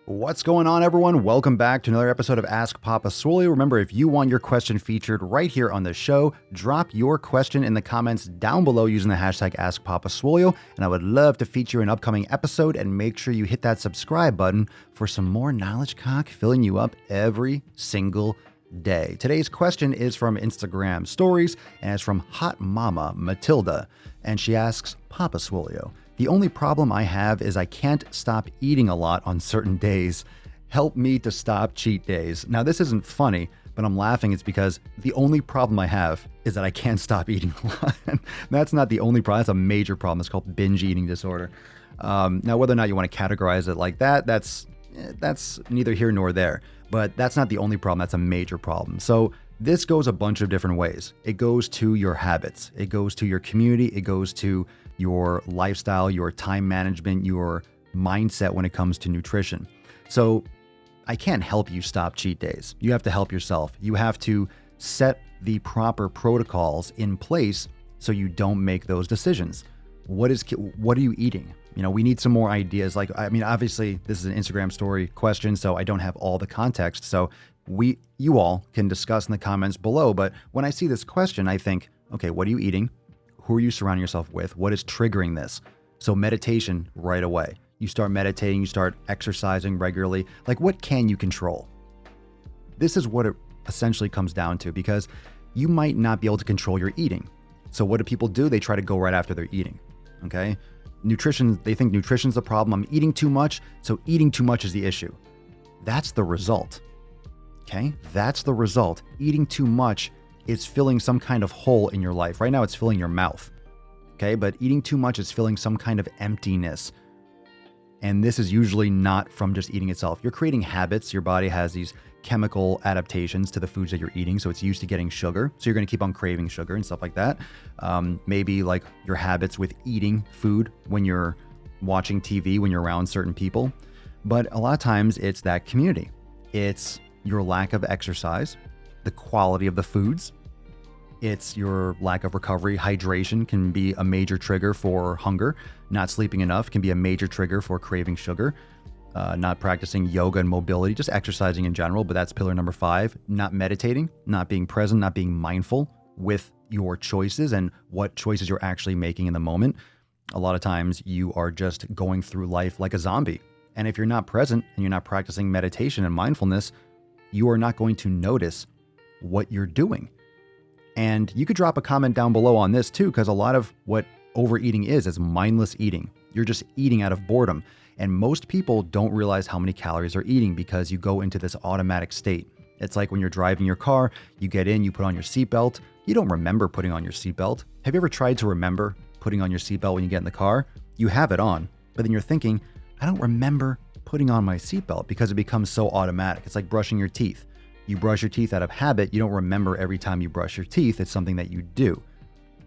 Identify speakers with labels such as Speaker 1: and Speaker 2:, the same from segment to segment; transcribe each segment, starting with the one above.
Speaker 1: What's going on, everyone? Welcome back to another episode of Ask Papa Swole. Remember, if you want your question featured right here on the show, drop your question in the comments down below using the hashtag AskPapaSwole, and I would love to feature an upcoming episode. And make sure you hit that subscribe button for some more knowledge cock filling you up every single day. Today's question is from Instagram Stories, and it's from Hot Mama Matilda, and she asks, Papa Swolio, the only problem I have is I can't stop eating a lot on certain days. Help me to stop cheat days. Now, this isn't funny, but I'm laughing. It's because the only problem I have is that I can't stop eating a lot. That's not the only problem. That's a major problem. It's called binge eating disorder. Now, whether or not you want to categorize it like that, that's neither here nor there. But that's not the only problem. That's a major problem. So this goes a bunch of different ways. It goes to your habits. It goes to your community. It goes to your lifestyle, your time management, your mindset when it comes to nutrition. So I can't help you stop cheat days. You have to help yourself. You have to set the proper protocols in place so you don't make those decisions. What are you eating? You know, we need some more ideas. Obviously this is an Instagram story question, so I don't have all the context. So you all can discuss in the comments below. But when I see this question, I think, okay, what are you eating? Who are you surrounding yourself with? What is triggering this? So meditation right away. You start meditating, you start exercising regularly. Like, what can you control? This is what it essentially comes down to, because you might not be able to control your eating. So what do people do? They try to go right after they're eating. Okay? Nutrition, they think nutrition's the problem. I'm eating too much, so eating too much is the issue. That's the result. Okay? That's the result. Eating too much is filling some kind of hole in your life. Right now it's filling your mouth. Okay, but eating too much is filling some kind of emptiness. And this is usually not from just eating itself. You're creating habits. Your body has these chemical adaptations to the foods that you're eating. So it's used to getting sugar. So you're going to keep on craving sugar and stuff like that. Maybe like your habits with eating food when you're watching TV, when you're around certain people. But a lot of times it's that community. It's your lack of exercise, the quality of the foods. It's your lack of recovery. Hydration can be a major trigger for hunger. Not sleeping enough can be a major trigger for craving sugar. Not practicing yoga and mobility, just exercising in general, but that's pillar number 5. Not meditating, not being present, not being mindful with your choices and what choices you're actually making in the moment. A lot of times you are just going through life like a zombie. And if you're not present and you're not practicing meditation and mindfulness, you are not going to notice what you're doing. And you could drop a comment down below on this too, because a lot of what overeating is mindless eating. You're just eating out of boredom. And most people don't realize how many calories they're eating because you go into this automatic state. It's like when you're driving your car, you get in, you put on your seatbelt. You don't remember putting on your seatbelt. Have you ever tried to remember putting on your seatbelt when you get in the car? You have it on, but then you're thinking, I don't remember putting on my seatbelt, because it becomes so automatic. It's like brushing your teeth. You brush your teeth out of habit. You don't remember every time you brush your teeth. It's something that you do.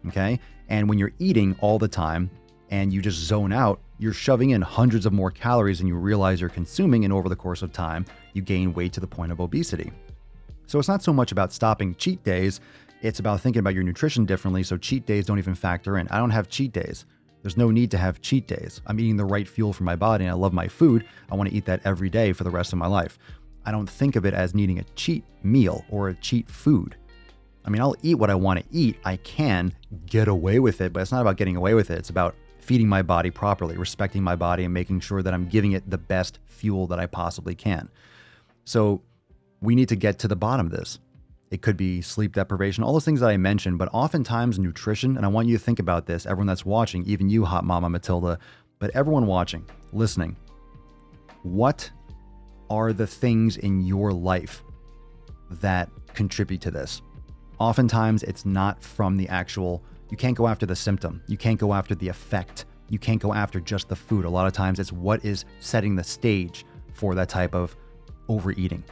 Speaker 1: Okay? And when you're eating all the time and you just zone out, you're shoving in hundreds of more calories than you realize you're consuming. And over the course of time, you gain weight to the point of obesity. So it's not so much about stopping cheat days. It's about thinking about your nutrition differently. So cheat days don't even factor in. I don't have cheat days. There's no need to have cheat days. I'm eating the right fuel for my body and I love my food. I want to eat that every day for the rest of my life. I don't think of it as needing a cheat meal or a cheat food. I mean, I'll eat what I want to eat. I can get away with it, but it's not about getting away with it. It's about feeding my body properly, respecting my body, and making sure that I'm giving it the best fuel that I possibly can. So we need to get to the bottom of this. It could be sleep deprivation, all those things that I mentioned, but oftentimes nutrition, and I want you to think about this, everyone that's watching, even you, Hot Mama Matilda, but everyone watching, listening, what are the things in your life that contribute to this? Oftentimes it's not from the actual, you can't go after the symptom. You can't go after the effect. You can't go after just the food. A lot of times it's what is setting the stage for that type of overeating.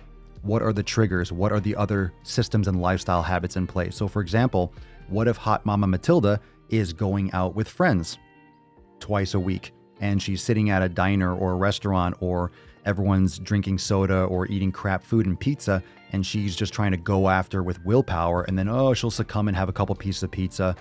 Speaker 1: What are the triggers? What are the other systems and lifestyle habits in place? So for example, what if Hot Mama Matilda is going out with friends twice a week and she's sitting at a diner or a restaurant, or everyone's drinking soda or eating crap food and pizza, and she's just trying to go after with willpower, and then, she'll succumb and have a couple pieces of pizza,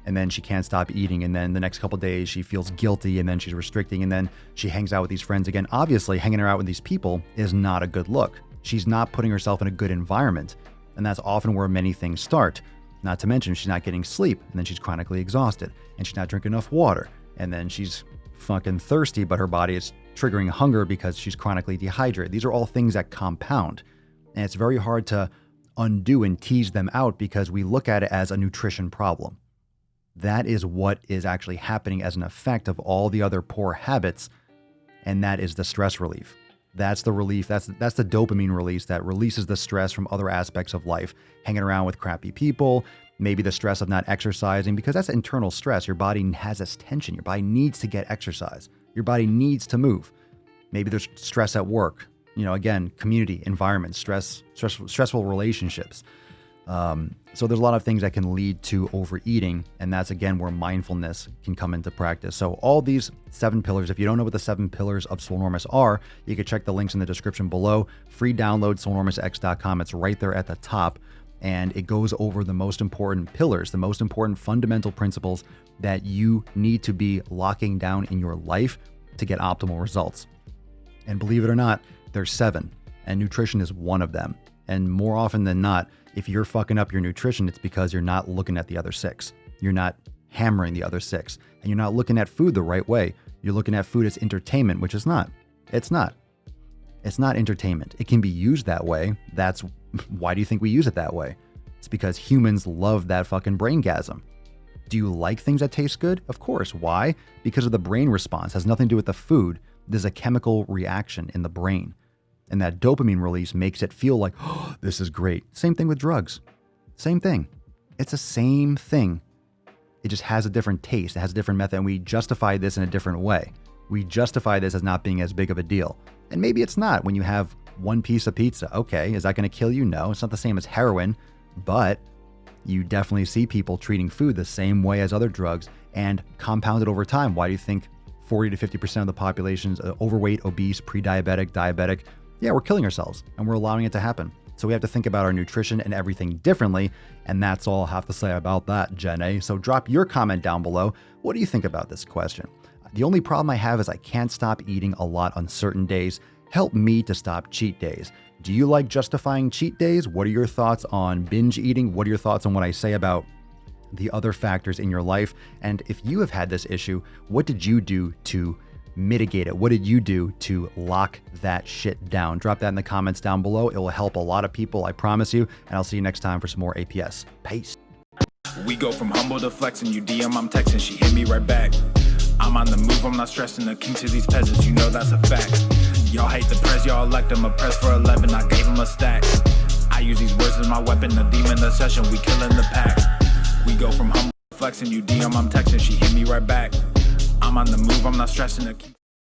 Speaker 1: and then she can't stop eating, and then the next couple of days she feels guilty, and then she's restricting, and then she hangs out with these friends again. Obviously, hanging out with these people is not a good look. She's not putting herself in a good environment, and that's often where many things start. Not to mention she's not getting sleep, and then she's chronically exhausted, and she's not drinking enough water, and then she's fucking thirsty, but her body is triggering hunger because she's chronically dehydrated. These are all things that compound, and it's very hard to undo and tease them out because we look at it as a nutrition problem. That is what is actually happening as an effect of all the other poor habits, and that is the stress relief. That's the relief. That's the dopamine release that releases the stress from other aspects of life. Hanging around with crappy people, maybe the stress of not exercising, because that's internal stress. Your body has this tension. Your body needs to get exercise. Your body needs to move. Maybe there's stress at work. Again, community, environment, stressful relationships. So there's a lot of things that can lead to overeating, and that's again where mindfulness can come into practice. So all these 7 pillars, if you don't know what the 7 pillars of Swolenormous are, you can check the links in the description below. Free download, swolenormousx.com. It's right there at the top, and it goes over the most important pillars, the most important fundamental principles that you need to be locking down in your life to get optimal results. And believe it or not, there's 7, and nutrition is one of them. And more often than not, if you're fucking up your nutrition, it's because you're not looking at the other 6. You're not hammering the other 6. And you're not looking at food the right way. You're looking at food as entertainment, which is not. It's not. It's not entertainment. It can be used that way. That's why do you think we use it that way? It's because humans love that fucking braingasm. Do you like things that taste good? Of course. Why? Because of the brain response. It has nothing to do with the food. There's a chemical reaction in the brain. And that dopamine release makes it feel like, oh, this is great. Same thing with drugs. Same thing. It's the same thing. It just has a different taste. It has a different method. And we justify this in a different way. We justify this as not being as big of a deal. And maybe it's not when you have one piece of pizza. Okay, is that going to kill you? No, it's not the same as heroin. But you definitely see people treating food the same way as other drugs and compounded over time. Why do you think 40 to 50% of the population is overweight, obese, pre-diabetic, diabetic? Yeah, we're killing ourselves and we're allowing it to happen. So we have to think about our nutrition and everything differently. And that's all I have to say about that, Jenna. So drop your comment down below. What do you think about this question? The only problem I have is I can't stop eating a lot on certain days. Help me to stop cheat days. Do you like justifying cheat days? What are your thoughts on binge eating? What are your thoughts on what I say about the other factors in your life? And if you have had this issue, what did you do to mitigate it? What did you do to lock that shit down? Drop that in the comments down below. It will help a lot of people, I promise you. And I'll see you next time for some more APS. Peace.
Speaker 2: We go from humble to flexing. You DM, I'm texting, she hit me right back. I'm on the move, I'm not stressing. The king to these peasants, you know that's a fact. Y'all hate the press, y'all elect them. A press for 11, I gave him a stack. I use these words as my weapon. The demon, the session, we killing the pack. We go from humble to flexing. You DM, I'm texting, she hit me right back. I'm on the move, I'm not stressing.